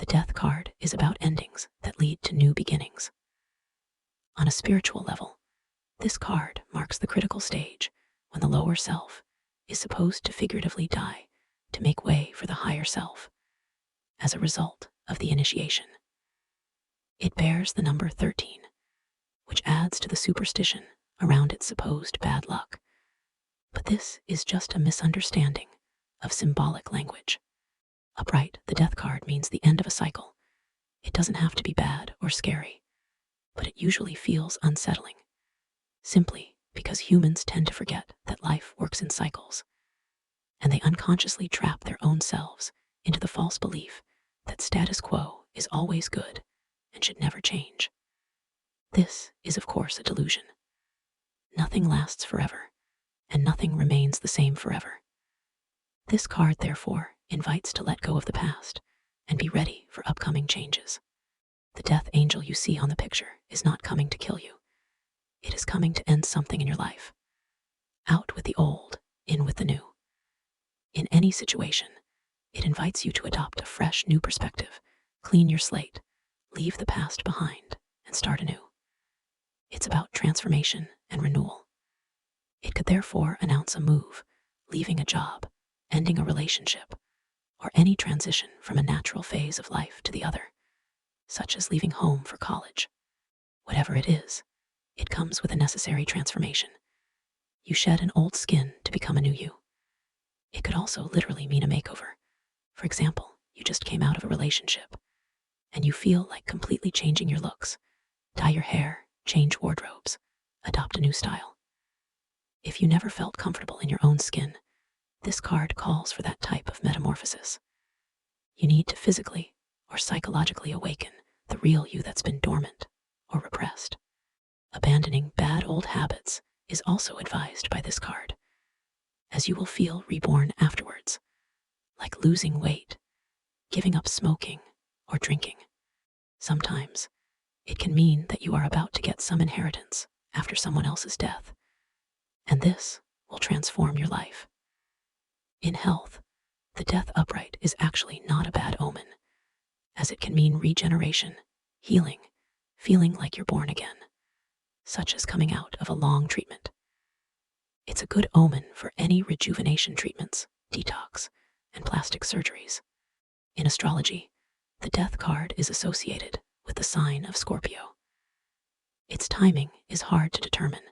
The Death card is about endings that lead to new beginnings. On a spiritual level, this card marks the critical stage when the lower self is supposed to figuratively die to make way for the higher self as a result of the initiation. It bears the number 13, which adds to the superstition around its supposed bad luck. But this is just a misunderstanding of symbolic language. Upright, the Death card means the end of a cycle. It doesn't have to be bad or scary, but it usually feels unsettling, simply because humans tend to forget that life works in cycles, and they unconsciously trap their own selves into the false belief that status quo is always good and should never change. This is, of course, a delusion. Nothing lasts forever, and nothing remains the same forever. This card, therefore, invites to let go of the past and be ready for upcoming changes. The death angel you see on the picture is not coming to kill you. It is coming to end something in your life. Out with the old, in with the new. In any situation, it invites you to adopt a fresh, new perspective, clean your slate, leave the past behind, and start anew. It's about transformation and renewal. It could therefore announce a move, leaving a job, ending a relationship, or any transition from a natural phase of life to the other, such as leaving home for college. Whatever it is, it comes with a necessary transformation. You shed an old skin to become a new you. It could also literally mean a makeover. For example, you just came out of a relationship, and you feel like completely changing your looks. Dye your hair, change wardrobes, adopt a new style. If you never felt comfortable in your own skin, this card calls for that type of metamorphosis. You need to physically or psychologically awaken the real you that's been dormant or repressed. Abandoning bad old habits is also advised by this card, as you will feel reborn afterwards, like losing weight, giving up smoking, or drinking. Sometimes it can mean that you are about to get some inheritance after someone else's death, and this will transform your life. In health, the death upright is actually not a bad omen, as it can mean regeneration, healing, feeling like you're born again, such as coming out of a long treatment. It's a good omen for any rejuvenation treatments, detox, and plastic surgeries. In astrology, the death card is associated with the sign of Scorpio. Its timing is hard to determine.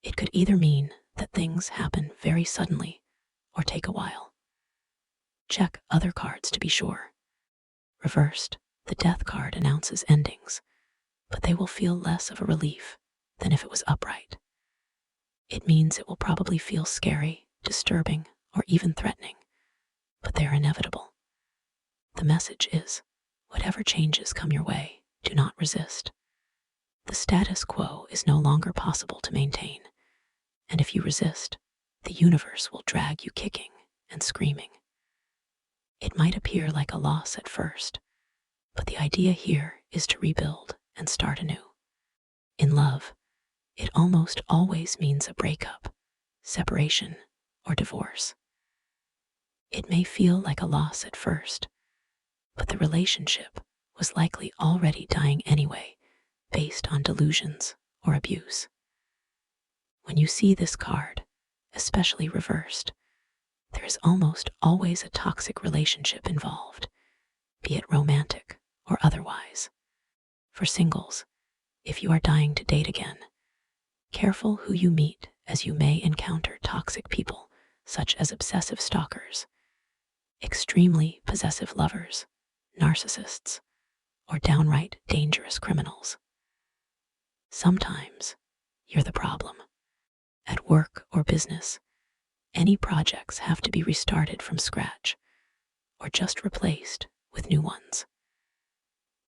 It could either mean that things happen very suddenly or take a while. Check other cards to be sure. Reversed, the death card announces endings, but they will feel less of a relief than if it was upright. It means it will probably feel scary, disturbing, or even threatening, but they are inevitable. The message is, whatever changes come your way, do not resist. The status quo is no longer possible to maintain, and if you resist, the universe will drag you kicking and screaming. It might appear like a loss at first, but the idea here is to rebuild and start anew. In love, it almost always means a breakup, separation, or divorce. It may feel like a loss at first, but the relationship was likely already dying anyway, based on delusions or abuse. When you see this card, especially reversed, there is almost always a toxic relationship involved, be it romantic or otherwise. For singles, if you are dying to date again, careful who you meet, as you may encounter toxic people such as obsessive stalkers, extremely possessive lovers, narcissists, or downright dangerous criminals. Sometimes you're the problem. At work or business, any projects have to be restarted from scratch or just replaced with new ones.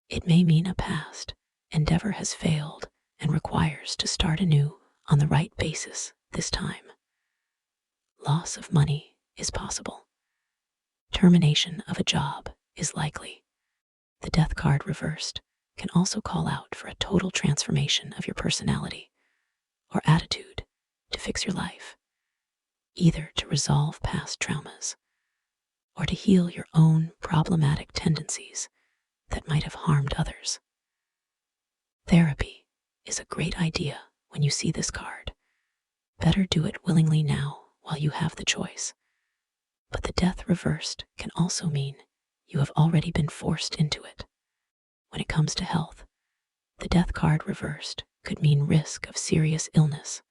It may mean a past endeavor has failed and requires to start anew on the right basis this time. Loss of money is possible. Termination of a job is likely. The death card reversed can also call out for a total transformation of your personality or attitude to fix your life, either to resolve past traumas or to heal your own problematic tendencies that might have harmed others. Therapy is a great idea when you see this card. Better do it willingly now while you have the choice. But the death reversed can also mean you have already been forced into it. When it comes to health, the death card reversed could mean risk of serious illness,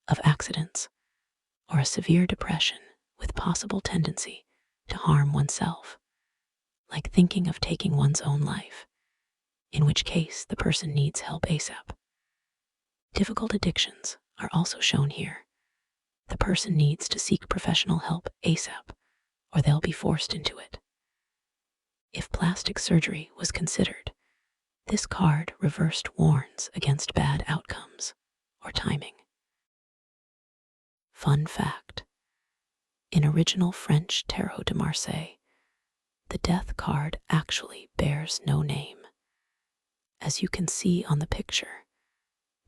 of accidents, or a severe depression with possible tendency to harm oneself, like thinking of taking one's own life, in which case the person needs help ASAP. Difficult addictions are also shown here. The person needs to seek professional help ASAP, or they'll be forced into it. If plastic surgery was considered, this card reversed warns against bad outcomes or timing. Fun fact: in original French Tarot de Marseille, the death card actually bears no name. As you can see on the picture,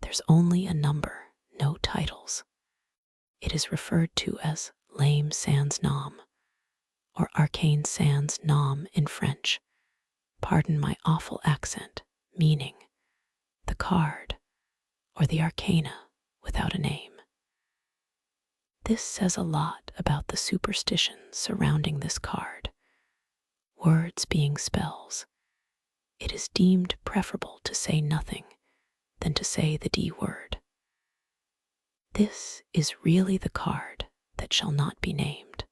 there's only a number, no titles. It is referred to as Lame Sans Nom, or Arcane Sans Nom in French. Pardon my awful accent, meaning the card, or the arcana without a name. This says a lot about the superstition surrounding this card. Words being spells, it is deemed preferable to say nothing than to say the D word. This is really the card that shall not be named.